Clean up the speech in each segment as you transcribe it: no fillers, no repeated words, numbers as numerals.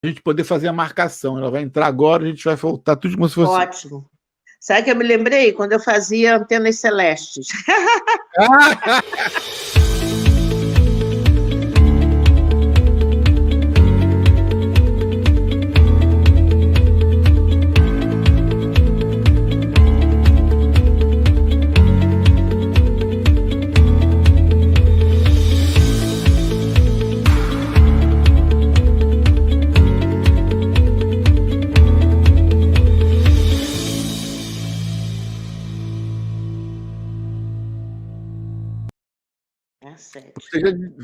a gente poder fazer a marcação. Ela vai entrar agora, a gente vai voltar tudo como se fosse. Ótimo. Sabe que eu me lembrei? Quando eu fazia Antenas Celestes.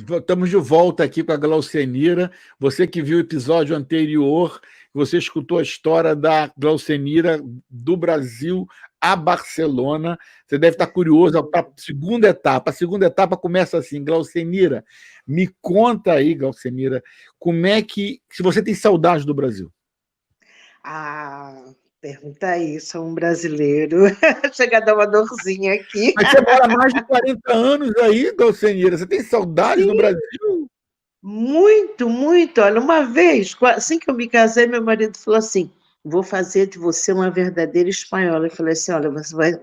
Estamos de volta aqui com a Glaucenira. Você que viu o episódio anterior, você escutou a história da Glaucenira do Brasil a Barcelona. Você deve estar curioso para a segunda etapa. A segunda etapa começa assim: Glaucenira, me conta aí, Glaucenira, como é que. Se você tem saudade do Brasil. Pergunta aí, sou um brasileiro. Chega a dar uma dorzinha aqui. Mas você mora mais de 40 anos aí, Glaucenira. Você tem saudade do Brasil? Muito, muito. Olha, uma vez, assim que eu me casei, meu marido falou assim: vou fazer de você uma verdadeira espanhola. Eu falei assim: olha,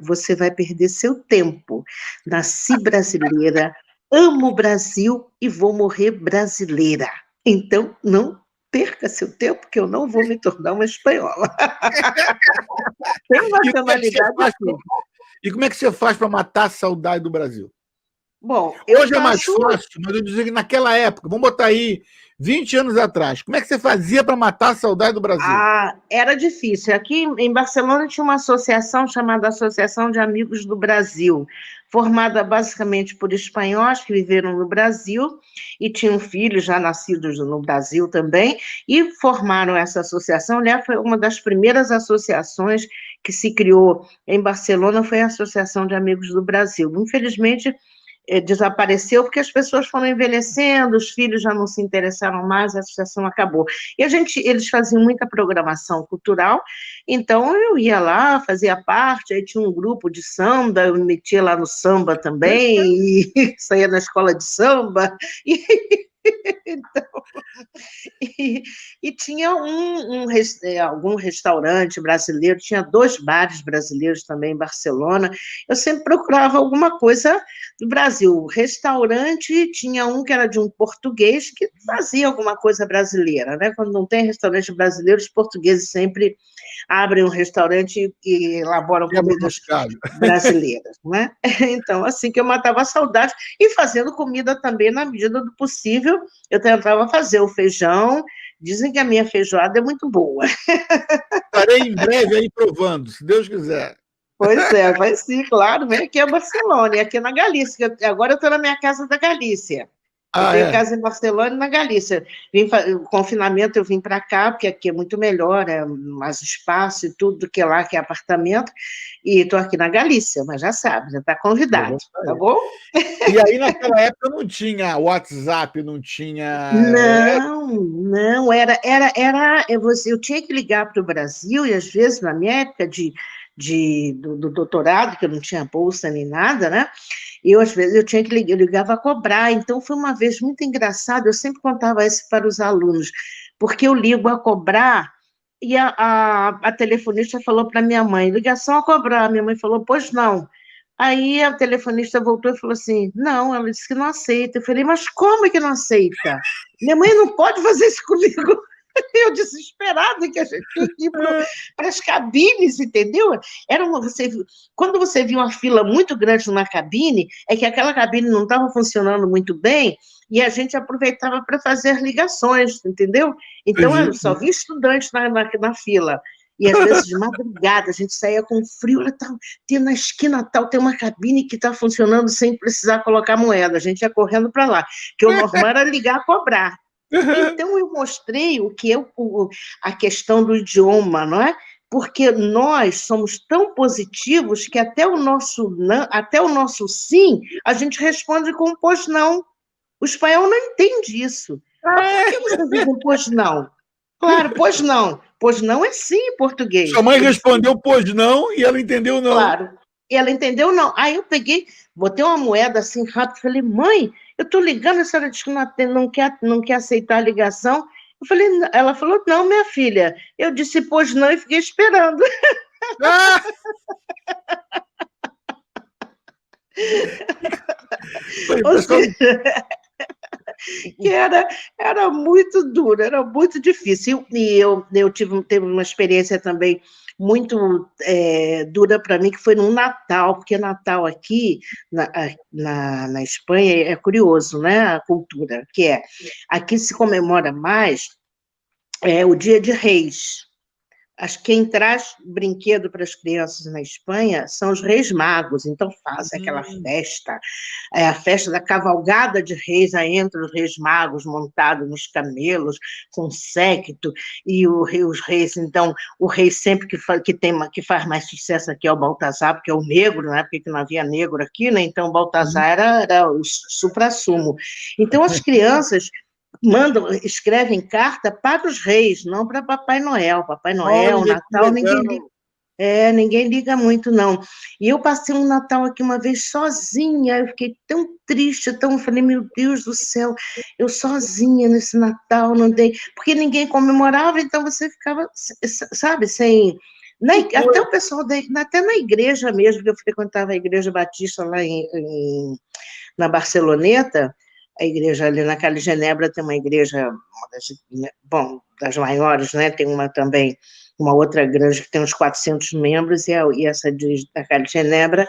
você vai perder seu tempo. Nasci brasileira, amo o Brasil e vou morrer brasileira. Então, não perca seu tempo, que eu não vou me tornar uma espanhola. Tem nacionalidade aqui. E como é que você faz para matar a saudade do Brasil? Bom, hoje é mais fácil, mas eu digo que naquela época, vamos botar aí 20 anos atrás, como é que você fazia para matar a saudade do Brasil? Era difícil. Aqui em Barcelona tinha uma associação chamada Associação de Amigos do Brasil, formada basicamente por espanhóis que viveram no Brasil e tinham filhos já nascidos no Brasil também, e formaram essa associação. Aliás, foi uma das primeiras associações que se criou em Barcelona, foi a Associação de Amigos do Brasil. Infelizmente, desapareceu porque as pessoas foram envelhecendo, os filhos já não se interessaram mais, a associação acabou. E eles faziam muita programação cultural, então eu ia lá, fazia parte, aí tinha um grupo de samba, eu me metia lá no samba também, e saía na escola de samba, então, e tinha algum restaurante brasileiro, tinha 2 bares brasileiros também em Barcelona. Eu sempre procurava alguma coisa do Brasil. O restaurante tinha um que era de um português que fazia alguma coisa brasileira, né? Quando não tem restaurante brasileiro, os portugueses sempre abrem um restaurante e elaboram comidas brasileiras, né? Então, assim que eu matava a saudade, e fazendo comida também na medida do possível. Eu tentava fazer o feijão, dizem que a minha feijoada é muito boa. Estarei em breve aí provando, se Deus quiser. Pois é, vai sim, claro, vem aqui a Barcelona, e aqui na Galícia, agora eu estou na minha casa da Galícia. Eu tenho casa em Barcelona e na Galícia. O confinamento eu vim para cá, porque aqui é muito melhor, é mais espaço e tudo do que lá, que é apartamento, e estou aqui na Galícia, mas já sabe, já está convidado, tá bom? E aí, naquela época, não tinha WhatsApp, não tinha... Não, eu tinha que ligar para o Brasil, e às vezes, na minha época do doutorado, que eu não tinha bolsa nem nada, né? E às vezes eu tinha que ligar, eu ligava a cobrar. Então foi uma vez muito engraçado, eu sempre contava isso para os alunos, porque eu ligo a cobrar e a telefonista falou para minha mãe: ligação a cobrar. Minha mãe falou: pois não. Aí a telefonista voltou e falou assim: não, ela disse que não aceita. Eu falei: mas como é que não aceita? Minha mãe não pode fazer isso comigo. Eu desesperada, que a gente tinha que ir para as cabines, entendeu? Quando você viu uma fila muito grande numa cabine, é que aquela cabine não estava funcionando muito bem, e a gente aproveitava para fazer ligações, entendeu? Então, eu só vi estudantes na fila. E às vezes de madrugada a gente saía com frio, tem na esquina tal, tem uma cabine que está funcionando sem precisar colocar moeda. A gente ia correndo para lá, que o normal era ligar a cobrar. Então, eu mostrei a questão do idioma, não é? Porque nós somos tão positivos que até o nosso sim, a gente responde com um pois não. O espanhol não entende isso. Mas por que você diz um pois não? Claro, pois não. Pois não é sim em português. Sua mãe respondeu pois não e ela entendeu não. Claro. E ela entendeu não. Aí eu peguei, botei uma moeda assim rápido, falei: mãe, eu estou ligando, a senhora diz que não quer aceitar a ligação. Eu falei, ela falou, não, minha filha. Eu disse, pois não, e fiquei esperando. Ah! O Ou pessoal... seja, que era muito duro, era muito difícil. E eu teve uma experiência também muito dura para mim, que foi no Natal, porque Natal aqui na Espanha é curioso, né? A cultura, que aqui se comemora mais o Dia de Reis. Acho que quem traz brinquedo para as crianças na Espanha são os Reis Magos, então fazem aquela festa, a festa da cavalgada de reis, aí entra os Reis Magos montados nos camelos, com séquito, e os reis, então, o rei sempre que faz mais sucesso aqui é o Baltazar, porque é o negro, né? Porque não havia negro aqui, né? Então o Baltazar era o suprassumo. Então as crianças escrevem carta para os reis, não para Papai Noel. Papai Noel, Olha, que Natal, legal. ninguém liga muito, não. E eu passei um Natal aqui uma vez sozinha, eu fiquei tão triste, falei, meu Deus do céu, eu sozinha nesse Natal, não dei, porque ninguém comemorava, então você ficava, sabe, sem... Até o pessoal, até na igreja mesmo, que eu frequentava a igreja batista lá na Barceloneta, a igreja ali na Cali Genebra tem uma igreja, das maiores, né? Tem uma também, uma outra grande que tem uns 400 membros, e essa da Cali Genebra,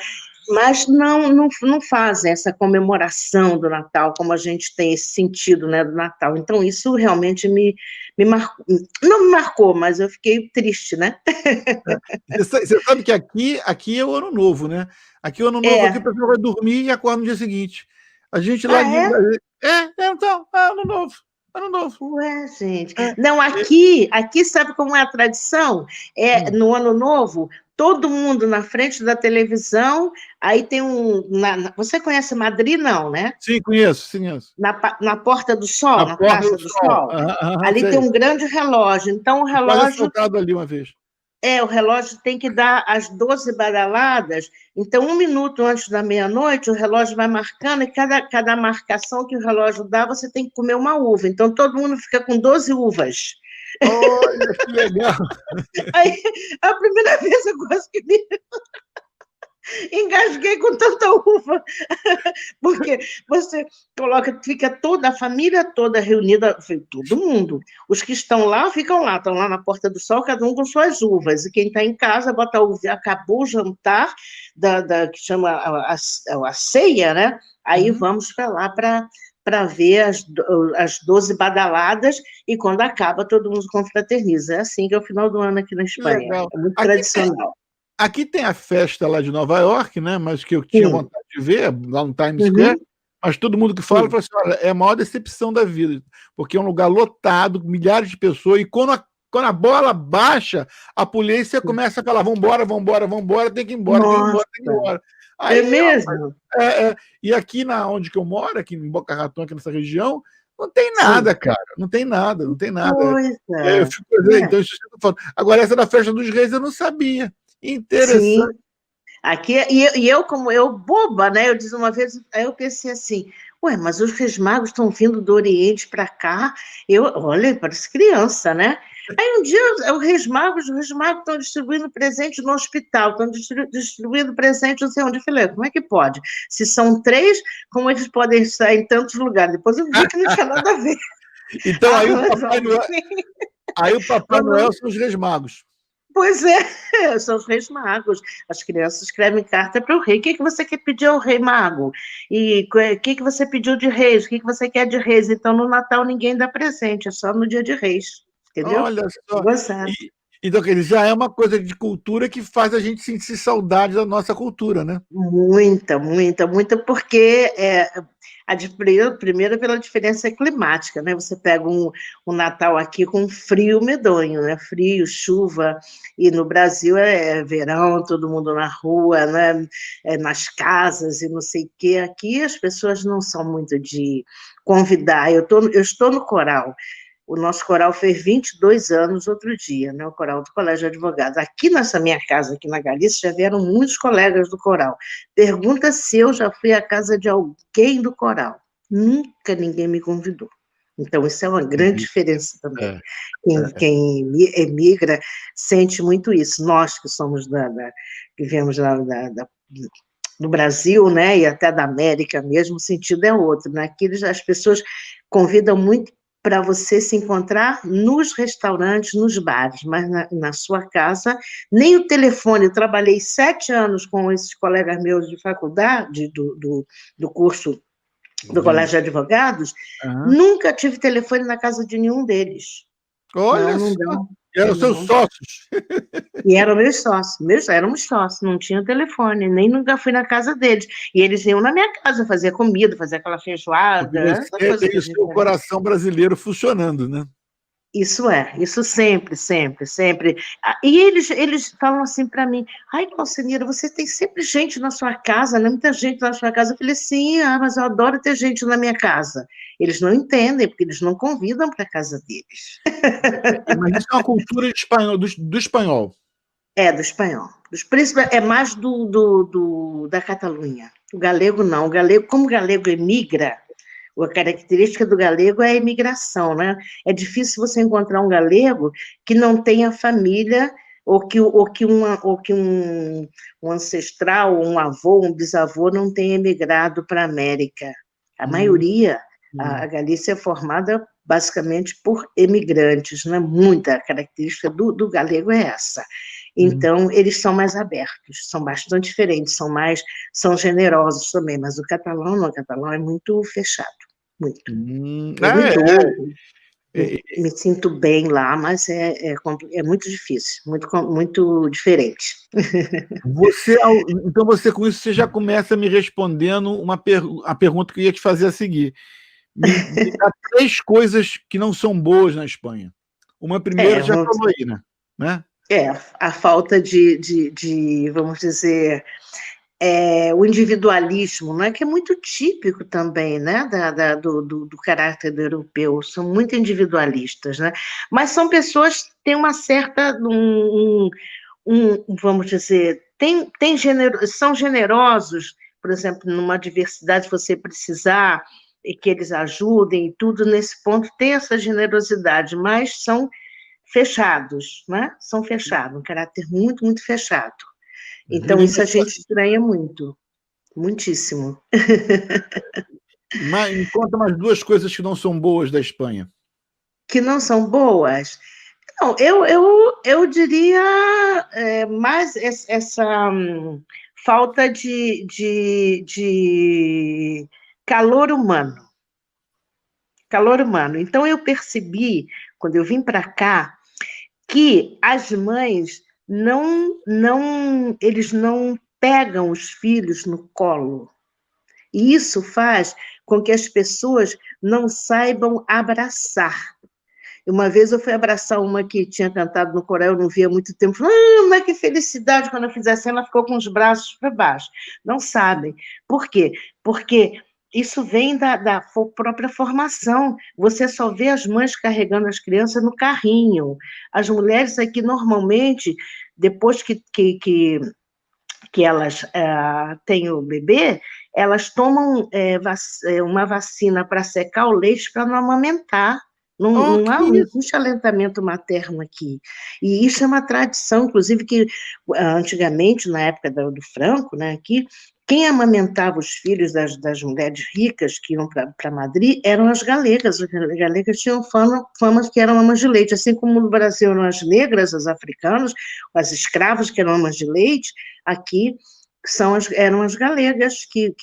mas não fazem essa comemoração do Natal, como a gente tem esse sentido, né, do Natal. Então, isso realmente me marcou, não me marcou, mas eu fiquei triste, né? Você sabe que aqui é o Ano Novo, né? Aqui o Ano Novo, aqui o pessoal vai dormir e acorda no dia seguinte. A gente lá É? então, Ano Novo, Ano Novo. Ué, gente. É. Não, aqui sabe como é a tradição? No Ano Novo, todo mundo na frente da televisão, aí tem você conhece Madrid, não, né? Sim, conheço. Na Porta do Sol, A na Porta Praça do do Sol. Sol, ali tem um grande relógio. Então, o Quase relógio assaltado ali uma vez. o relógio tem que dar as 12 badaladas, então 1 minuto antes da meia-noite o relógio vai marcando, e cada marcação que o relógio dá, você tem que comer uma uva, então todo mundo fica com 12 uvas. Olha, que legal! Aí, a primeira vez eu quase que engasguei com tanta uva, porque você fica toda a família toda reunida, todo mundo. Os que estão lá ficam lá na Porta do Sol, cada um com suas uvas, e quem está em casa bota a uva, acabou o jantar, que chama a ceia, né? Aí vamos para lá para ver as 12 badaladas, e quando acaba, todo mundo confraterniza. É assim que é o final do ano aqui na Espanha. Legal. É muito tradicional. Aqui tem a festa lá de Nova York, né? Mas que eu tinha vontade de ver, lá no Times Square, mas todo mundo que fala assim, olha, é a maior decepção da vida, porque é um lugar lotado, milhares de pessoas, e quando a bola baixa, a polícia começa a falar, vambora, tem que ir embora, tem que ir embora. Aí, é mesmo? E aqui onde que eu moro, aqui em Boca Raton, aqui nessa região, não tem nada, cara, não tem nada. Pois Eu fico, então, isso que eu tô falando. Agora, essa da Festa dos Reis eu não sabia. Interessante. Sim. Aqui, e eu, como eu, boba, né? Eu disse uma vez, aí eu pensei assim, ué, mas os Reis Magos estão vindo do Oriente para cá, olha, parece criança, né? Aí um dia os Reis Magos estão distribuindo presente no hospital, estão distribuindo presente não sei onde. Eu falei, como é que pode? Se são 3, como eles podem estar em tantos lugares? Depois eu vi que não tinha nada a ver. Então, aí o Papai Noel são os Reis Magos. Pois é, são os Reis Magos. As crianças escrevem carta para o rei. O que você quer pedir ao Rei Mago? E o que você pediu de reis? O que você quer de reis? Então, no Natal, ninguém dá presente, é só no dia de reis. Entendeu? Olha só. Então, quer dizer, já é uma coisa de cultura que faz a gente sentir saudade da nossa cultura, né? Muita, porque primeiro pela diferença climática, né? Você pega um Natal aqui com frio medonho, né? Frio, chuva, e no Brasil é verão, todo mundo na rua, né? Nas casas e não sei o quê. Aqui as pessoas não são muito de convidar. Eu estou no coral. O nosso coral fez 22 anos outro dia, né? O coral do Colégio de Advogados. Aqui nessa minha casa, aqui na Galícia, já vieram muitos colegas do coral. Pergunta se eu já fui à casa de alguém do coral. Nunca ninguém me convidou. Então, isso é uma grande diferença também. É, Quem emigra sente muito isso. Nós que somos que viemos do Brasil, né, e até da América mesmo, o sentido é outro, né? Aqui as pessoas convidam muito para você se encontrar nos restaurantes, nos bares, mas na sua casa, nem o telefone. Eu trabalhei 7 anos com esses colegas meus de faculdade, do curso do Colégio de Advogados, nunca tive telefone na casa de nenhum deles. Olha não só, dão. eram seus sócios. E eram meus sócios, éramos sócios, não tinha telefone, nem nunca fui na casa deles. E eles iam na minha casa fazer comida, fazer aquela Porque feijoada, essa você coisa tem que a o gente seu faz. coração brasileiro funcionando, né? Isso sempre, sempre, sempre. E eles falam assim para mim, ai, Glaucenira, você tem sempre gente na sua casa, né? Muita gente na sua casa. Eu falei, sim, mas eu adoro ter gente na minha casa. Eles não entendem, porque eles não convidam para a casa deles. Mas isso é uma cultura espanhol, do espanhol. Do espanhol. É mais da Catalunha. O galego não. Como o galego emigra, a característica do galego é a imigração, né? É difícil você encontrar um galego que não tenha família ou que um ancestral, um avô, um bisavô não tenha emigrado para a América. A maioria, a Galícia é formada basicamente por emigrantes, né? Muita característica do galego é essa. Então, eles são mais abertos, são bastante diferentes, são generosos também, mas o catalão é muito fechado, muito. Eu me dou, me sinto bem lá, mas é muito difícil, muito diferente. Então, com isso, você já começa me respondendo a pergunta que eu ia te fazer a seguir. Me dá 3 coisas que não são boas na Espanha. Uma primeira já falou aí, né? A falta de vamos dizer, o individualismo, né, que é muito típico também, né, do caráter do europeu, são muito individualistas, né, mas são pessoas que têm uma certa, vamos dizer, são generosos, por exemplo, numa diversidade, se você precisar, e que eles ajudem, e tudo nesse ponto tem essa generosidade, mas são fechados, né? São fechados, um caráter muito, muito fechado. Então, isso a gente estranha muito, muitíssimo. Me conta mais 2 coisas que não são boas da Espanha. Que não são boas? Não, eu diria mais essa falta de calor humano. Calor humano. Então, eu percebi, quando eu vim para cá, que as mães eles não pegam os filhos no colo. E isso faz com que as pessoas não saibam abraçar. Uma vez eu fui abraçar uma que tinha cantado no coral, eu não via há muito tempo, falei, mas que felicidade, quando eu fiz assim, ela ficou com os braços para baixo. Não sabem. Por quê? Porque isso vem da própria formação. Você só vê as mães carregando as crianças no carrinho. As mulheres aqui, normalmente, depois que elas têm o bebê, elas tomam uma vacina para secar o leite para não amamentar. Não existe alentamento materno aqui. E isso é uma tradição, inclusive, que antigamente, na época do Franco, né, aqui, quem amamentava os filhos das mulheres ricas que iam para Madrid eram as galegas. As galegas tinham fama que eram amas de leite, assim como no Brasil eram as negras, as africanas, as escravas que eram amas de leite, aqui eram as galegas que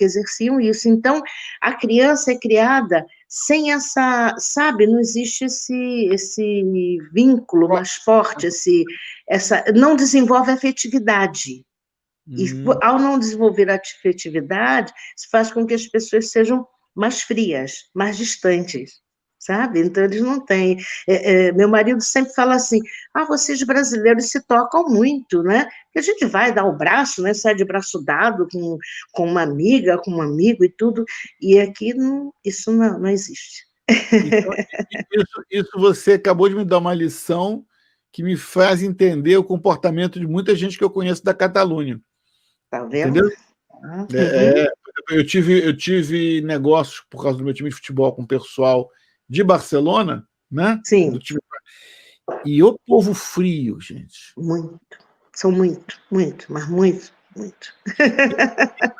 exerciam isso. Então, a criança é criada sem sabe, não existe esse vínculo mais forte, não desenvolve afetividade. E ao não desenvolver a afetividade, se faz com que as pessoas sejam mais frias, mais distantes, sabe? Então, eles não têm. Meu marido sempre fala assim, vocês brasileiros se tocam muito, né? Porque a gente vai dar o braço, né? Sai de braço dado com uma amiga, com um amigo e tudo, e aqui isso não existe. Então, isso você acabou de me dar uma lição que me faz entender o comportamento de muita gente que eu conheço da Catalunha. Tá vendo? Entendeu? É, eu tive negócios por causa do meu time de futebol com o pessoal de Barcelona, né? Sim. E o povo frio, gente. Muito. São muito, mas muito.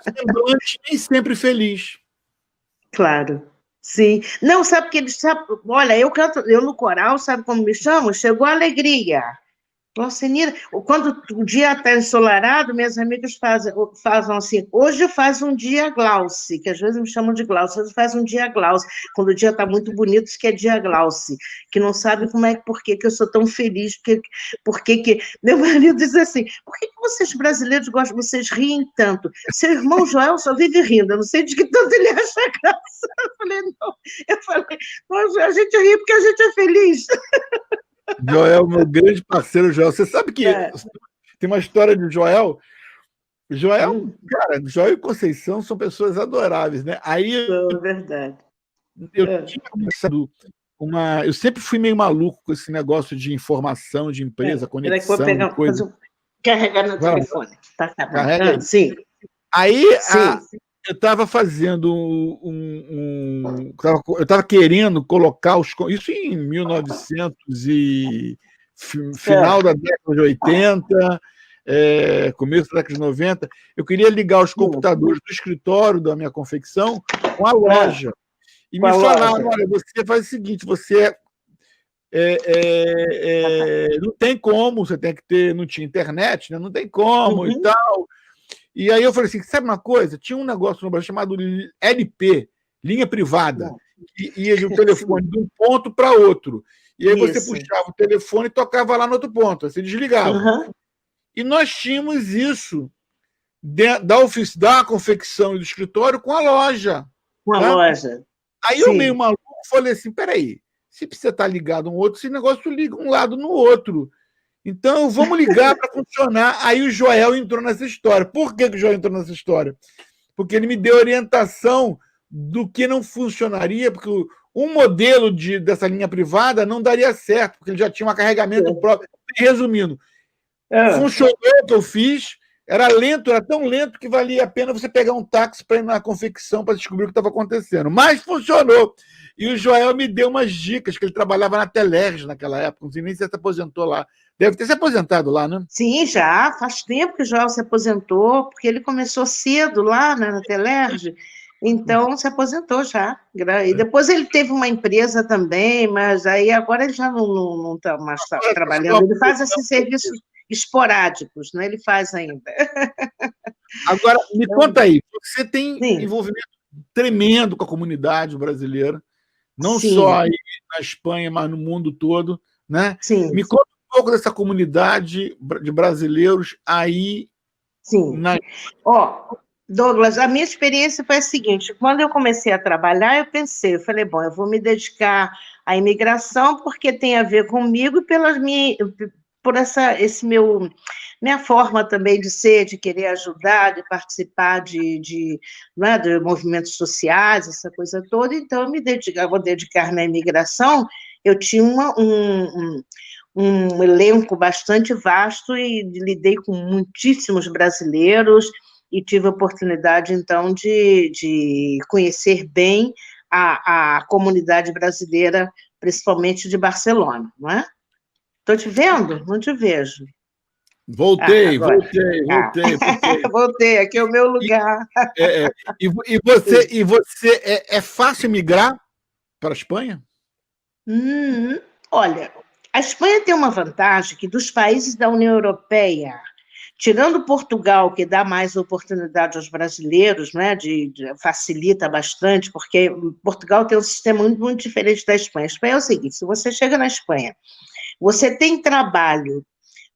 Semblante nem sempre feliz. Claro. Sim. Não, sabe que eles... Olha, eu canto, eu no coral, sabe como me chamam? Chegou a alegria. Glaucenira, quando o dia está ensolarado, minhas amigas fazem assim, hoje faz um dia Glauce, que às vezes me chamam de Glauce, hoje faz um dia Glauce, quando o dia está muito bonito, isso que é dia Glauce, que não sabe por que eu sou tão feliz, porque meu marido diz assim, por que vocês brasileiros gostam, vocês riem tanto? Seu irmão Joel só vive rindo, eu não sei de que tanto ele acha graça. Eu falei, não, a gente ri porque a gente é feliz. Joel, meu grande parceiro, Joel. Você sabe que tem uma história de Joel. Joel, cara, Joel e Conceição são pessoas adoráveis, né? Aí é verdade. Eu tinha começado eu sempre fui meio maluco com esse negócio de informação, de empresa, conexão, coisa. Carregar no telefone. Tá acabando. Carrega aí. Sim. Aí eu estava fazendo eu estava querendo colocar isso em 1900 e final da década de 80, começo da década de 90. Eu queria ligar os computadores do escritório da minha confecção com a loja. E me falaram, olha, você faz o seguinte, você não tem como, você tem que ter, não tinha internet, né? Não tem como e tal. E aí eu falei assim, sabe uma coisa? Tinha um negócio no Brasil chamado LP, linha privada, que ia de um telefone de um ponto para outro. E aí você puxava o telefone e tocava lá no outro ponto, aí você desligava. E nós tínhamos isso da confecção e do escritório com a loja. Com a loja. Aí eu, meio maluco, falei assim, peraí, se precisa estar ligado um outro, esse negócio liga um lado no outro. Então, vamos ligar para funcionar. Aí o Joel entrou nessa história. Por que o Joel entrou nessa história? Porque ele me deu orientação do que não funcionaria, porque um modelo dessa linha privada não daria certo, porque ele já tinha um carregamento próprio. Resumindo, funcionou o que eu fiz, era lento, era tão lento que valia a pena você pegar um táxi para ir na confecção para descobrir o que estava acontecendo. Mas funcionou. E o Joel me deu umas dicas, que ele trabalhava na Telerge naquela época, não sei nem se se aposentou lá. Deve ter se aposentado lá, né? Sim, já. Faz tempo que o Joel se aposentou, porque ele começou cedo lá, né, na Telerge, então se aposentou já. E depois ele teve uma empresa também, mas aí agora ele já não está mais trabalhando. Ele faz esses serviços esporádicos, né? Ele faz ainda. Agora, me conta aí, você tem envolvimento tremendo com a comunidade brasileira, não só aí na Espanha, mas no mundo todo, né? Sim. Me conta um pouco dessa comunidade de brasileiros aí. Sim. Douglas, a minha experiência foi a seguinte, quando eu comecei a trabalhar, eu falei, bom, eu vou me dedicar à imigração porque tem a ver comigo e por minha forma também de ser, de querer ajudar, de participar de movimentos sociais, essa coisa toda, então eu vou dedicar na imigração. Eu tinha um elenco bastante vasto e lidei com muitíssimos brasileiros e tive a oportunidade, então, de conhecer bem a comunidade brasileira, principalmente de Barcelona, não é? Estou te vendo? Não te vejo. Voltei. Voltei, aqui é o meu lugar. E você é fácil migrar para a Espanha? Olha, a Espanha tem uma vantagem que dos países da União Europeia, tirando Portugal, que dá mais oportunidade aos brasileiros, né, facilita bastante, porque Portugal tem um sistema muito, muito diferente da Espanha. A Espanha é o seguinte, se você chega na Espanha, você tem trabalho,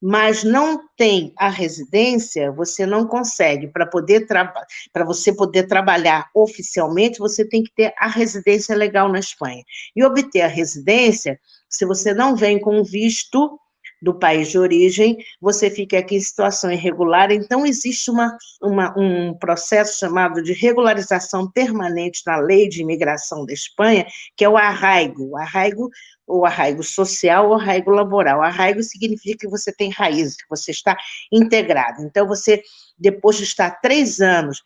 mas não tem a residência, você não consegue. Para você poder trabalhar oficialmente, você tem que ter a residência legal na Espanha. E obter a residência, se você não vem com visto, do país de origem, você fica aqui em situação irregular, então existe um processo chamado de regularização permanente na lei de imigração da Espanha, que é o arraigo, ou arraigo social ou arraigo laboral. Arraigo significa que você tem raízes, que você está integrado. Então, você, depois de estar 3 anos,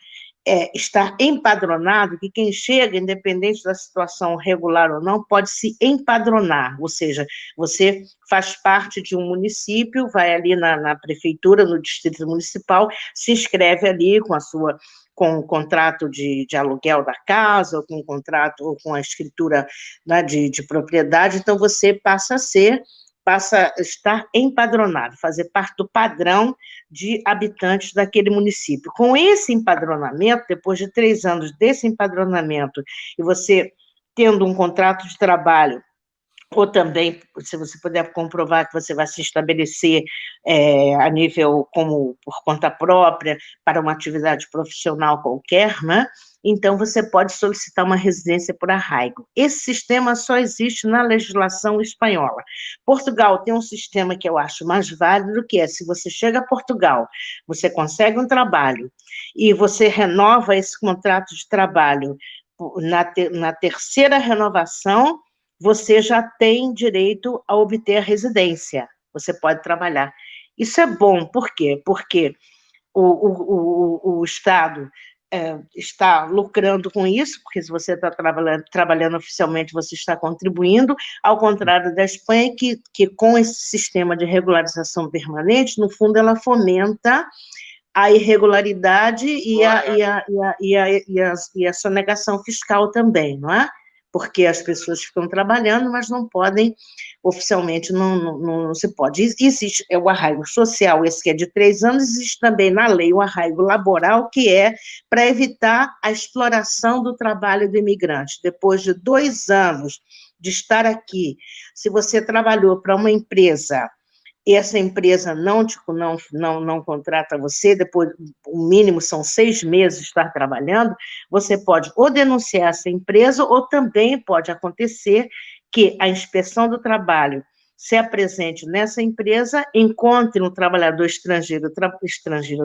estar empadronado, que quem chega, independente da situação regular ou não, pode se empadronar, ou seja, você faz parte de um município, vai ali na prefeitura, no distrito municipal, se inscreve ali com o contrato de aluguel da casa, ou com o contrato, ou com a escritura, né, de propriedade, então você passa a estar empadronado, fazer parte do padrão de habitantes daquele município. Com esse empadronamento, depois de 3 anos desse empadronamento, e você tendo um contrato de trabalho, ou também, se você puder comprovar que você vai se estabelecer a nível como por conta própria, para uma atividade profissional qualquer, né? Então você pode solicitar uma residência por arraigo. Esse sistema só existe na legislação espanhola. Portugal tem um sistema que eu acho mais válido, que é, se você chega a Portugal, você consegue um trabalho, e você renova esse contrato de trabalho na terceira renovação, você já tem direito a obter a residência, você pode trabalhar. Isso é bom, por quê? Porque o Estado está lucrando com isso, porque se você está trabalhando oficialmente, você está contribuindo, ao contrário da Espanha, que com esse sistema de regularização permanente, no fundo, ela fomenta a irregularidade e a sonegação fiscal também, não é? Porque as pessoas ficam trabalhando, mas não podem, oficialmente, não se pode. Existe o arraigo social, esse que é de 3 anos, existe também na lei o arraigo laboral, que é para evitar a exploração do trabalho do imigrante. Depois de 2 anos de estar aqui, se você trabalhou para uma empresa, e essa empresa não contrata você, depois, o mínimo são 6 meses de estar trabalhando, você pode ou denunciar essa empresa, ou também pode acontecer que a inspeção do trabalho se apresente nessa empresa, encontre um trabalhador estrangeiro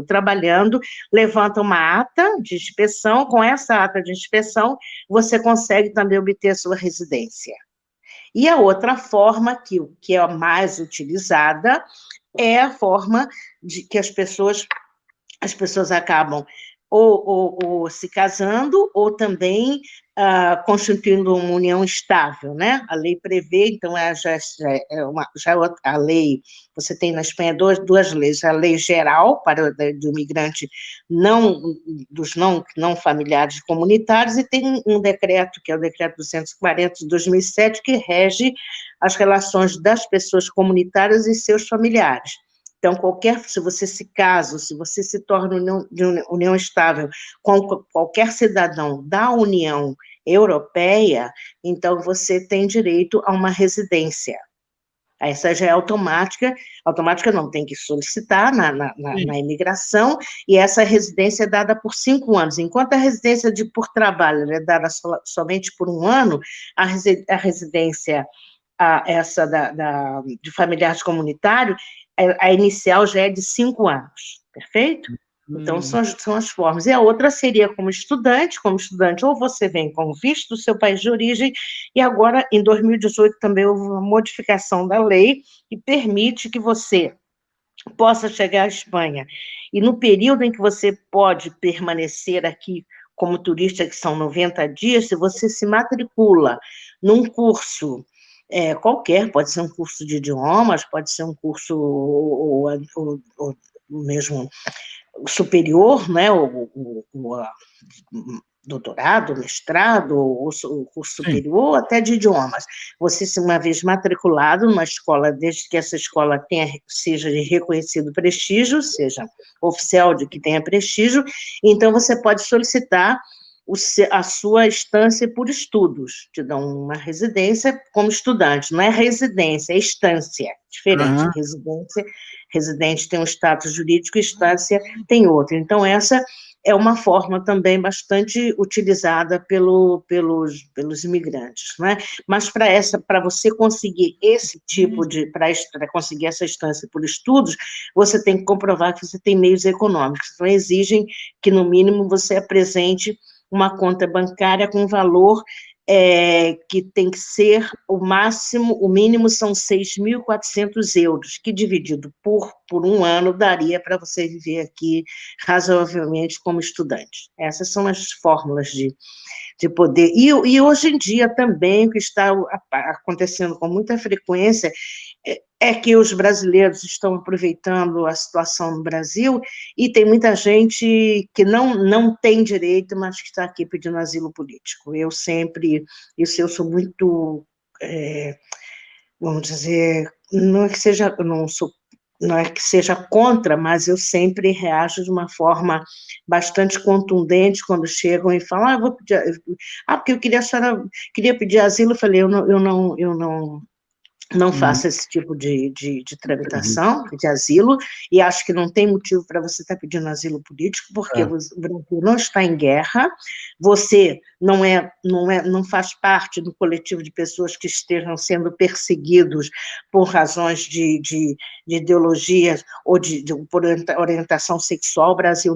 trabalhando, levanta uma ata de inspeção, com essa ata de inspeção, você consegue também obter a sua residência. E a outra forma, que é a mais utilizada, é a forma de que as pessoas acabam ou se casando, ou também constituindo uma união estável, né? A lei prevê, então, a lei, você tem na Espanha duas leis, a lei geral do imigrante dos não familiares comunitários, e tem um decreto, que é o decreto 240 de 2007, que rege as relações das pessoas comunitárias e seus familiares. Então, se você se casa, se você se torna de união estável com qualquer cidadão da União Europeia, então você tem direito a uma residência. Essa já é automática não, tem que solicitar na imigração, e essa residência é dada por 5 anos. Enquanto a residência por trabalho é dada somente por 1 ano, a residência essa de familiares comunitário, a inicial já é de 5 anos, perfeito? Então, são as formas. E a outra seria como estudante, ou você vem com visto do seu país de origem, e agora, em 2018, também houve uma modificação da lei que permite que você possa chegar à Espanha. E no período em que você pode permanecer aqui como turista, que são 90 dias, se você se matricula num curso qualquer, pode ser um curso de idiomas, pode ser um curso ou mesmo superior, né, o doutorado, mestrado, ou o curso superior, até de idiomas. Você, se uma vez matriculado numa escola, desde que essa escola seja de reconhecido prestígio, seja oficial de que tenha prestígio, então você pode solicitar a sua estância por estudos, te dão uma residência como estudante, não é residência, é estância, diferente. Residente tem um status jurídico, estância tem outro. Então, essa é uma forma também bastante utilizada pelos imigrantes, né? Mas para você conseguir esse tipo para conseguir essa instância por estudos, você tem que comprovar que você tem meios econômicos, então exigem que, no mínimo, você apresente uma conta bancária com valor que tem que ser o mínimo são 6.400 euros, que dividido por um ano daria para você viver aqui razoavelmente como estudante. Essas são as fórmulas de poder. E hoje em dia também, o que está acontecendo com muita frequência é que os brasileiros estão aproveitando a situação no Brasil e tem muita gente que não tem direito, mas que está aqui pedindo asilo político. Eu sou muito, vamos dizer, não é que seja contra, mas eu sempre reajo de uma forma bastante contundente quando chegam e falam, eu vou pedir, porque a senhora queria pedir asilo, eu falei, eu não faço esse tipo de tramitação, de asilo, e acho que não tem motivo para você estar pedindo asilo político, porque o Brasil não está em guerra, você não faz parte do coletivo de pessoas que estejam sendo perseguidos por razões de ideologias ou por orientação sexual. O Brasil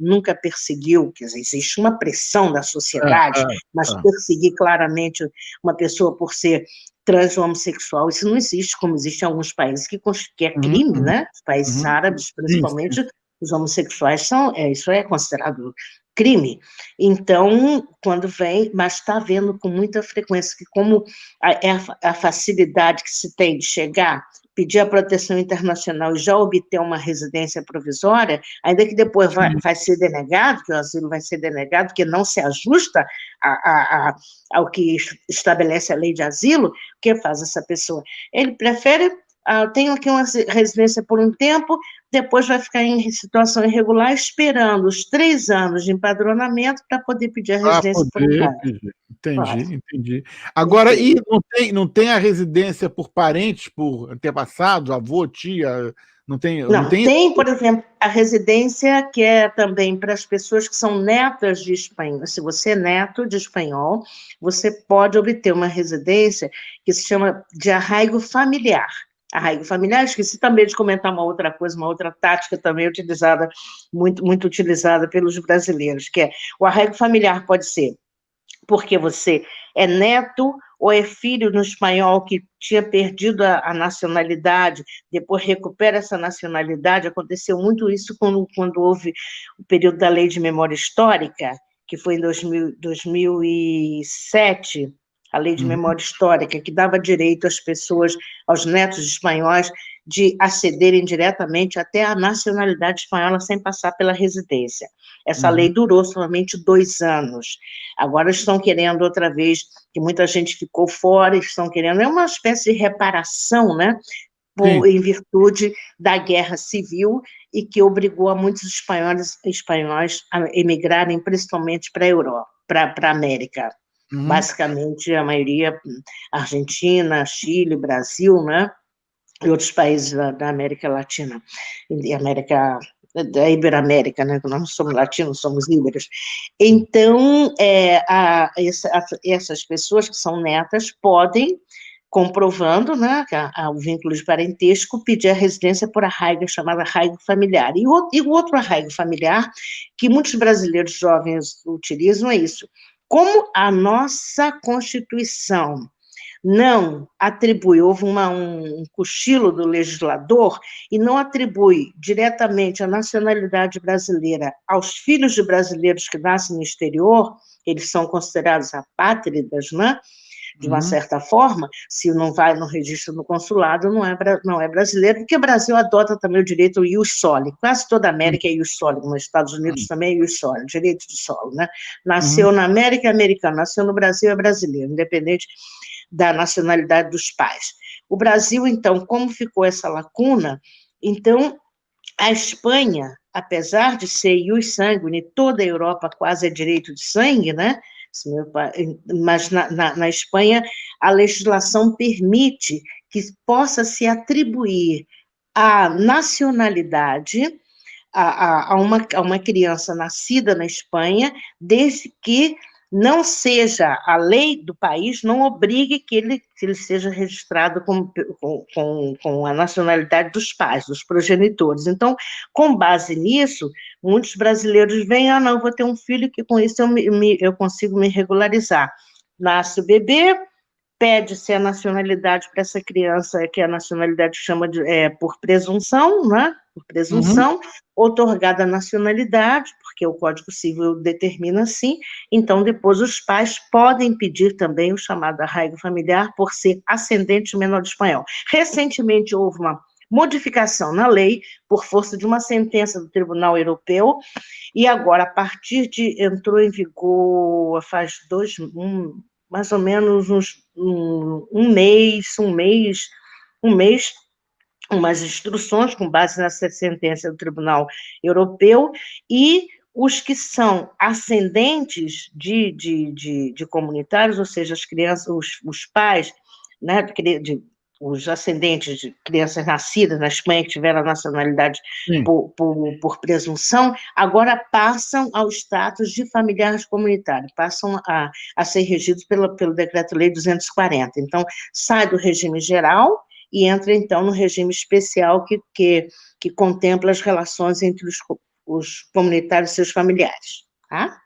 nunca perseguiu, quer dizer, existe uma pressão da sociedade, mas perseguir claramente uma pessoa por ser trans ou homossexual, isso não existe, como existe em alguns países que é crime, né? Os países árabes, principalmente, os homossexuais isso é considerado crime. Então, quando vem, mas está vendo com muita frequência que como a facilidade que se tem de chegar, pedir a proteção internacional e já obter uma residência provisória, ainda que depois vai ser denegado, que o asilo vai ser denegado, que não se ajusta ao que estabelece a lei de asilo, o que faz essa pessoa? Ele prefere, tenho aqui uma residência por um tempo, depois vai ficar em situação irregular, esperando os 3 anos de empadronamento para poder pedir a residência por um tempo. Entendi. Agora, e não tem a residência por parentes, por antepassados, avô, tia, não tem? Não, tem, por exemplo, a residência que é também para as pessoas que são netas de espanhol. Se você é neto de espanhol, você pode obter uma residência que se chama de arraigo familiar. Arraigo familiar, esqueci também de comentar uma outra coisa, uma outra tática também utilizada, muito utilizada pelos brasileiros, que é o arraigo familiar pode ser porque você é neto ou é filho no espanhol que tinha perdido a nacionalidade, depois recupera essa nacionalidade. Aconteceu muito isso quando houve o período da Lei de Memória Histórica, que foi em 2007, a Lei de Memória Histórica, que dava direito às pessoas, aos netos espanhóis, de acederem diretamente até a nacionalidade espanhola sem passar pela residência. Essa lei durou somente 2 anos. Agora estão querendo outra vez, que muita gente ficou fora, estão querendo, é uma espécie de reparação, né? Em virtude da guerra civil e que obrigou a muitos espanhóis a emigrarem principalmente para a Europa, para a América. Basicamente, a maioria, Argentina, Chile, Brasil, né? E outros países da América Latina, da Iberoamérica, né? Nós não somos latinos, somos íberos. Então, essas pessoas que são netas podem, comprovando, né, o vínculo de parentesco, pedir a residência por arraigo, chamada arraigo familiar. E o outro arraigo familiar, que muitos brasileiros jovens utilizam, é isso. Como a nossa Constituição não atribui, houve um cochilo do legislador e não atribui diretamente a nacionalidade brasileira aos filhos de brasileiros que nascem no exterior, eles são considerados apátridas, né? De uma certa forma, se não vai no registro do consulado, não é brasileiro, porque o Brasil adota também o direito ius soli, quase toda a América é ius soli, nos Estados Unidos também é ius soli, direito de solo, né? Nasceu na América, é americano, nasceu no Brasil, é brasileiro, independente da nacionalidade dos pais. O Brasil, então, como ficou essa lacuna, então, a Espanha, apesar de ser ius sanguine, toda a Europa quase é direito de sangue, né? Mas na Espanha a legislação permite que possa se atribuir a nacionalidade a uma criança nascida na Espanha, desde que não seja a lei do país, não obrigue que ele seja registrado com a nacionalidade dos pais, dos progenitores. Então, com base nisso, muitos brasileiros veem, não, vou ter um filho que com isso eu consigo me regularizar. Nasce o bebê, pede-se a nacionalidade para essa criança, que a nacionalidade chama por presunção, né? Por presunção, otorgada a nacionalidade, porque o Código Civil determina assim, então depois os pais podem pedir também o chamado arraigo familiar por ser ascendente menor de espanhol. Recentemente houve uma modificação na lei, por força de uma sentença do Tribunal Europeu, e agora, a partir entrou em vigor faz mais ou menos um mês, umas instruções com base nessa sentença do Tribunal Europeu, e os que são ascendentes de comunitários, ou seja, as crianças, os pais, né, os ascendentes de crianças nascidas na Espanha, que tiveram a nacionalidade por presunção, agora passam ao status de familiares comunitários, passam a ser regidos pelo Decreto-Lei 240. Então, sai do regime geral e entra, então, no regime especial que contempla as relações entre os comunitários e seus familiares. Tá?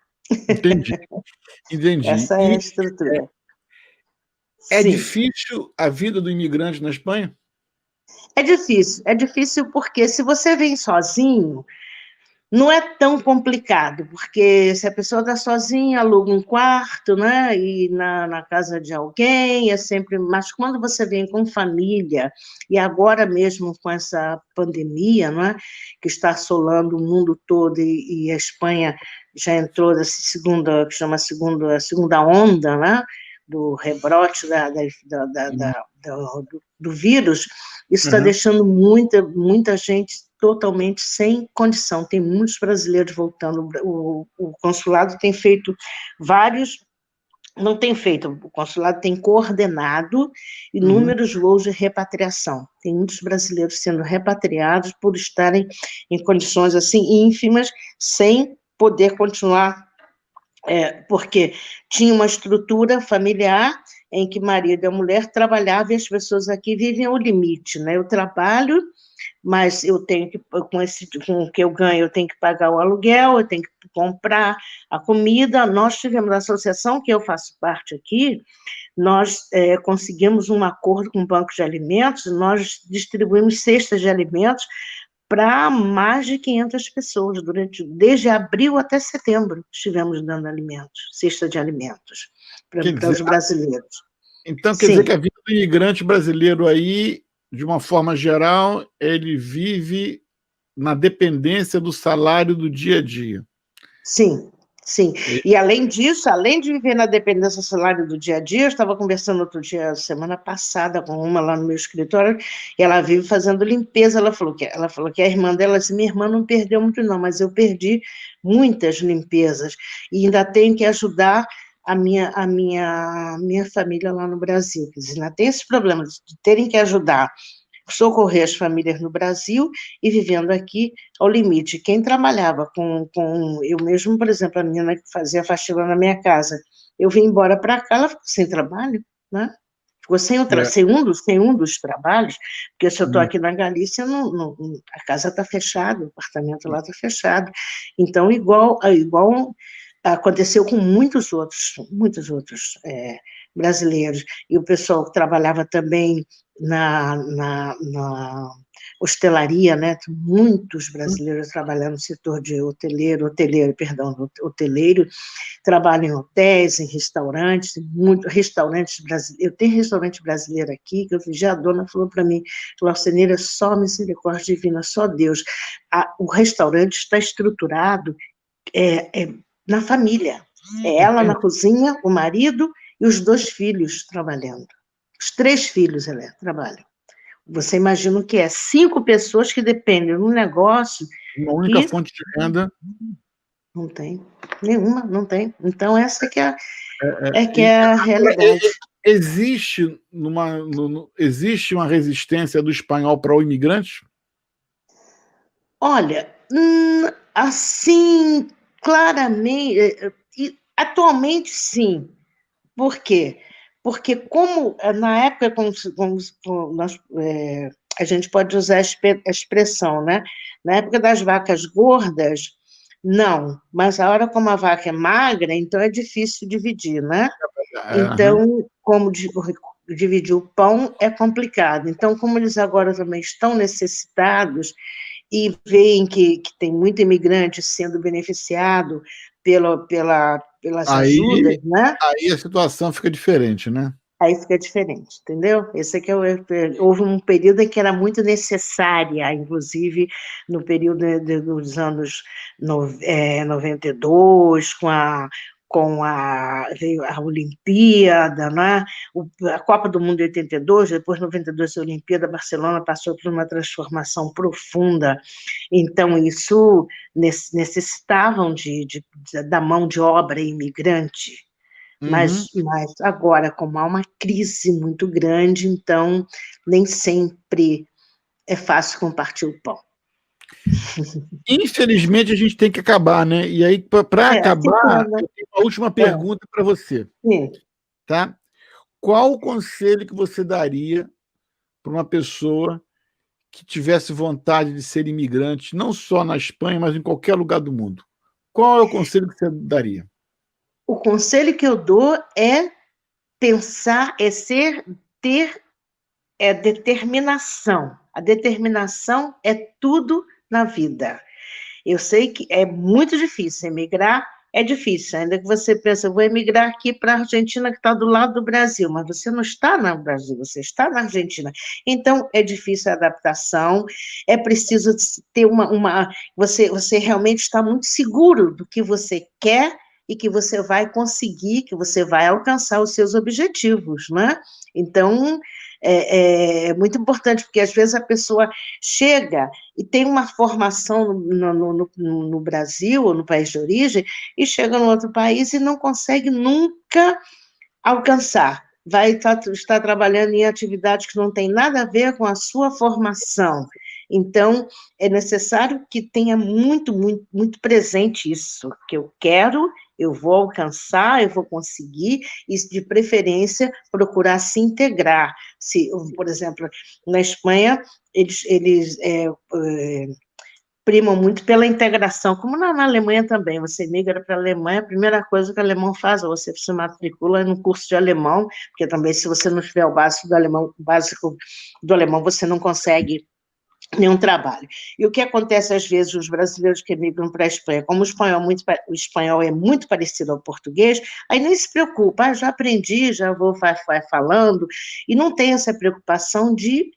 Entendi. Essa é a estrutura. É difícil a vida do imigrante na Espanha? É difícil porque se você vem sozinho, não é tão complicado, porque se a pessoa está sozinha, aluga um quarto, né, e na casa de alguém, é sempre... Mas quando você vem com família, e agora mesmo com essa pandemia, né, que está assolando o mundo todo, e a Espanha já entrou nessa que chama segunda onda, né, do rebrote do vírus, isso está deixando muita gente totalmente sem condição. Tem muitos brasileiros voltando. O consulado tem feito o consulado tem coordenado inúmeros voos de repatriação. Tem muitos brasileiros sendo repatriados por estarem em condições assim ínfimas, sem poder continuar, porque tinha uma estrutura familiar em que marido e mulher trabalhavam, e as pessoas aqui vivem ao limite, né? Eu trabalho, mas eu tenho que, com o que eu ganho, eu tenho que pagar o aluguel, eu tenho que comprar a comida. Nós tivemos a associação, que eu faço parte aqui, nós conseguimos um acordo com o Banco de Alimentos, nós distribuímos cestas de alimentos para mais de 500 pessoas, desde abril até setembro, estivemos dando alimentos, cesta de alimentos, para os brasileiros. Então, quer dizer que a vida do imigrante brasileiro aí, de uma forma geral, ele vive na dependência do salário do dia a dia. Sim. E, além disso, além de viver na dependência do salário do dia a dia, eu estava conversando outro dia, semana passada, com uma lá no meu escritório, e ela vive fazendo limpeza. Ela falou que a irmã dela disse: minha irmã não perdeu muito não, mas eu perdi muitas limpezas, e ainda tenho que ajudar a minha família lá no Brasil. Quer dizer, ainda tem esse problema de terem que ajudar, socorrer as famílias no Brasil e vivendo aqui ao limite. Quem trabalhava eu mesmo, por exemplo, a menina que fazia faxina na minha casa, eu vim embora para cá, ela ficou sem trabalho, né? Ficou sem um dos trabalhos, porque se eu estou aqui na Galícia, a casa está fechada, o apartamento lá está fechado. Então, igual aconteceu com muitos outros brasileiros, e o pessoal que trabalhava também na hostelaria, né? Muitos brasileiros trabalhando no setor de hoteleiro, trabalham em hotéis, em restaurantes, restaurantes brasileiros. Eu tenho restaurante brasileiro aqui, que eu vi, a dona falou para mim: Glauceneira, só misericórdia divina, só Deus. O restaurante está estruturado na família. Ela na cozinha, o marido e os 2 filhos trabalhando. Os 3 filhos trabalham. Você imagina o que é? 5 pessoas que dependem de um negócio. Uma única fonte de renda. Não tem. Nenhuma, não tem. Então, essa que é a realidade. Existe uma resistência do espanhol para o imigrante? Olha, Assim, claramente, atualmente sim. Por quê? Porque como na época, a gente pode usar a expressão, né? Na época das vacas gordas, não, mas a hora como a vaca é magra, então é difícil dividir, né? Aham. Então, como dividir o pão é complicado. Então, como eles agora também estão necessitados e veem que tem muito imigrante sendo beneficiado pelas Aí, ajudas, né? aí a situação fica diferente, né? Aí fica diferente, entendeu? Esse aqui houve um período em que era muito necessária, inclusive no período dos anos 92, veio a Olimpíada, né? A Copa do Mundo de 82, depois 92 a Olimpíada, Barcelona passou por uma transformação profunda, então isso necessitavam da mão de obra imigrante. Uhum. Mas agora, como há uma crise muito grande, então nem sempre é fácil compartilhar o pão. Infelizmente, a gente tem que acabar, né? E aí, para Assim acabar, como, eu tenho uma última pergunta para você, sim. tá? Qual o conselho que você daria para uma pessoa que tivesse vontade de ser imigrante, não só na Espanha, mas em qualquer lugar do mundo? Qual é o conselho que você daria? O conselho que eu dou é pensar, ter determinação. A determinação é tudo na vida. Eu sei que é muito difícil emigrar, é difícil, ainda que você pense, eu vou emigrar aqui para a Argentina, que está do lado do Brasil, mas você não está no Brasil, você está na Argentina. Então, é difícil a adaptação, é preciso ter você realmente está muito seguro do que você quer e que você vai conseguir, que você vai alcançar os seus objetivos, né? Então, é muito importante, porque às vezes a pessoa chega e tem uma formação no Brasil, ou no país de origem, e chega no outro país e não consegue nunca alcançar. Vai estar trabalhando em atividades que não têm nada a ver com a sua formação. Então, é necessário que tenha muito, muito, muito presente isso, que eu quero, eu vou alcançar, eu vou conseguir, e, de preferência, procurar se integrar. Por exemplo, na Espanha, eles primam muito pela integração, como na Alemanha também. Você migra para a Alemanha, a primeira coisa que o alemão faz, ou você se matricula no curso de alemão, porque também, se você não tiver o básico do alemão, você não consegue nenhum trabalho. E o que acontece, às vezes, os brasileiros que migram para a Espanha, como o espanhol é muito parecido ao português, aí nem se preocupa, já aprendi, já vou falando, e não tem essa preocupação de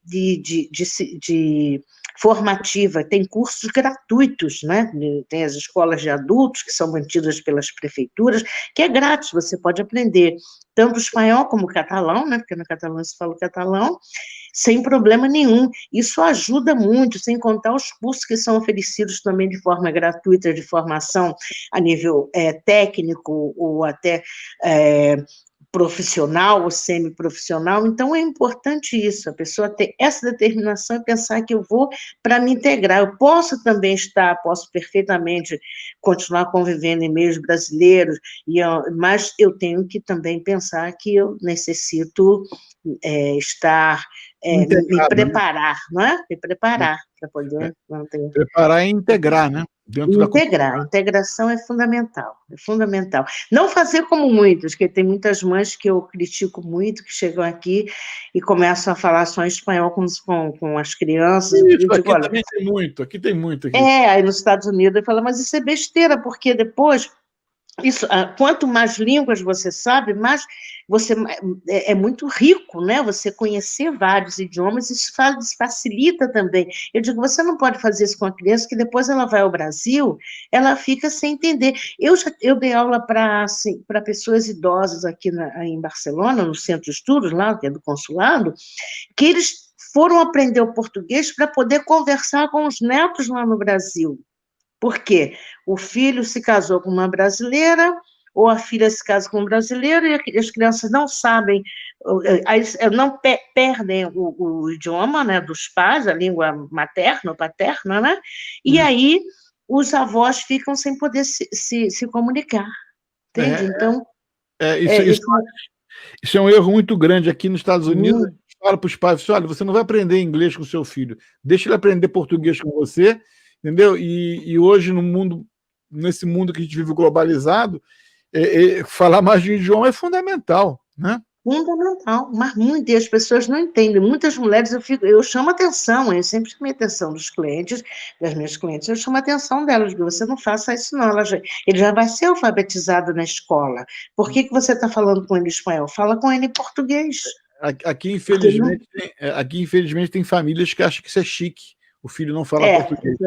formativa, tem cursos gratuitos, né? Tem as escolas de adultos, que são mantidas pelas prefeituras, que é grátis, você pode aprender tanto espanhol como catalão, né? Porque na Catalunha se fala catalão, sem problema nenhum. Isso ajuda muito, sem contar os cursos que são oferecidos também de forma gratuita, de formação a nível técnico, ou até profissional ou semiprofissional. Então, é importante isso, a pessoa ter essa determinação e pensar que eu vou para me integrar. Eu posso também posso perfeitamente continuar convivendo em meios brasileiros, mas eu tenho que também pensar que eu necessito estar, me Integrado, né? preparar, não é? Me preparar para poder manter. Preparar e integrar, né? Dentro da Integrar, a integração é fundamental, é fundamental. Não fazer como muitos, que tem muitas mães que eu critico muito, que chegam aqui e começam a falar só em espanhol com as crianças, eu Isso, digo, aqui olha, também tem muito, aqui tem muito aqui. aí nos Estados Unidos, eu falo, mas isso é besteira, porque depois quanto mais línguas você sabe, mais você é muito rico, né? Você conhecer vários idiomas, isso facilita também. Eu digo, você não pode fazer isso com a criança, que depois ela vai ao Brasil, ela fica sem entender. Eu dei aula para pessoas idosas aqui em Barcelona, no Centro de Estudos, lá, que é do consulado, que eles foram aprender o português para poder conversar com os netos lá no Brasil. Por quê? O filho se casou com uma brasileira, ou a filha se casa com um brasileiro e as crianças não sabem, não perdem o idioma, né, dos pais, a língua materna ou paterna, né? E aí os avós ficam sem poder se comunicar, entende? Então, isso é um erro muito grande. Aqui nos Estados Unidos, a gente fala para os pais, olha, você não vai aprender inglês com o seu filho, deixa ele aprender português com você, entendeu? E hoje, nesse mundo que a gente vive globalizado, falar mais de um idioma é fundamental, né? Fundamental, mas muitas as pessoas não entendem. Muitas mulheres, eu chamo atenção, eu sempre chamei atenção dos clientes, das minhas clientes, eu chamo a atenção delas, que você não faça isso não, ele já vai ser alfabetizado na escola. Por que você está falando com ele em espanhol? Fala com ele em português. Aqui, infelizmente, tem famílias que acham que isso é chique. O filho não fala português.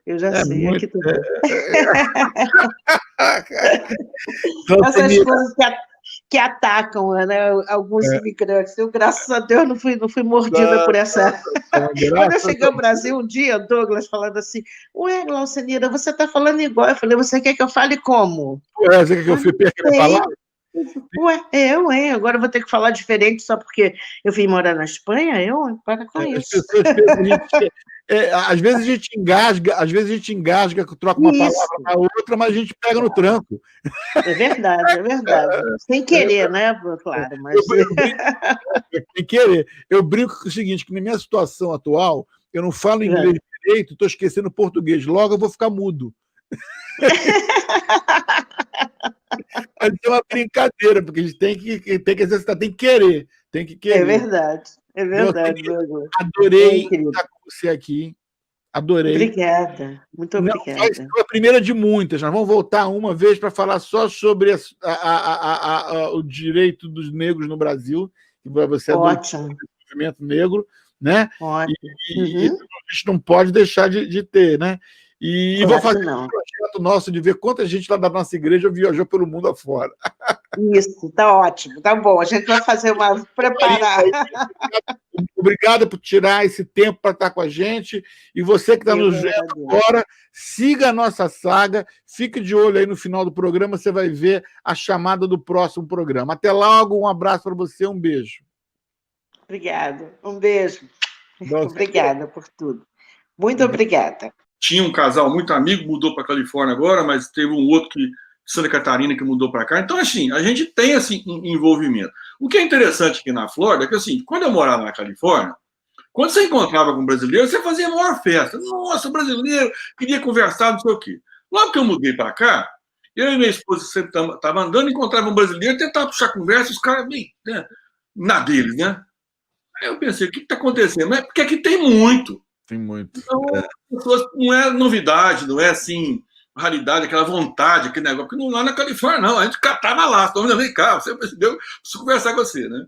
Eu já sei. Muito, aqui também. Essas coisas que atacam, né, alguns imigrantes. Eu, graças a Deus, não fui mordida por essa. Quando eu cheguei ao Brasil um dia, Douglas falando assim, ué, Glaucenira, você está falando igual. Eu falei, você quer que eu fale como? Você quer que eu perca a palavra? Agora eu vou ter que falar diferente só porque eu vim morar na Espanha? Para com isso. Às vezes a gente engasga, troca uma palavra para outra, mas a gente pega no tranco. É verdade. Sem querer, né? Claro, mas... Sem querer. Eu brinco com o seguinte, que na minha situação atual, eu não falo inglês direito, estou esquecendo português, logo eu vou ficar mudo. Mas é uma brincadeira, porque a gente tem que exercitar, tem que querer. É verdade. Adorei estar com você aqui. Adorei. Obrigada, muito obrigada. Vai ser a primeira de muitas. Nós vamos voltar uma vez para falar só sobre o direito dos negros no Brasil. Você é do movimento negro, né? Ótimo. E a gente não pode deixar de ter, né? E vou fazer um projeto nosso de ver quanta gente lá da nossa igreja viajou pelo mundo afora. Isso, tá ótimo, tá bom. A gente vai fazer preparar. Obrigado por tirar esse tempo para estar com a gente. E você que está nos vendo agora, siga a nossa saga, fique de olho aí no final do programa, você vai ver a chamada do próximo programa. Até logo, um abraço para você, um beijo. Obrigado, um beijo. Obrigada por tudo. Muito obrigada. Tinha um casal muito amigo, mudou para a Califórnia agora, mas teve um outro de Santa Catarina que mudou para cá. Então, assim, a gente tem assim, envolvimento. O que é interessante aqui na Flórida é que, assim, quando eu morava na Califórnia, quando você encontrava com um brasileiro, você fazia a maior festa. Nossa, brasileiro, queria conversar, não sei o quê. Logo que eu mudei para cá, eu e minha esposa sempre estava andando, encontrava um brasileiro, tentava puxar conversa, os caras, bem, né, na deles, né? Aí eu pensei, o que está acontecendo? Mas porque aqui tem muito. Tem muito. Então, não é novidade, não é assim, raridade, aquela vontade, aquele negócio, porque não lá na Califórnia, não. A gente catava lá, vem cá, você percebeu? Preciso conversar com você, né?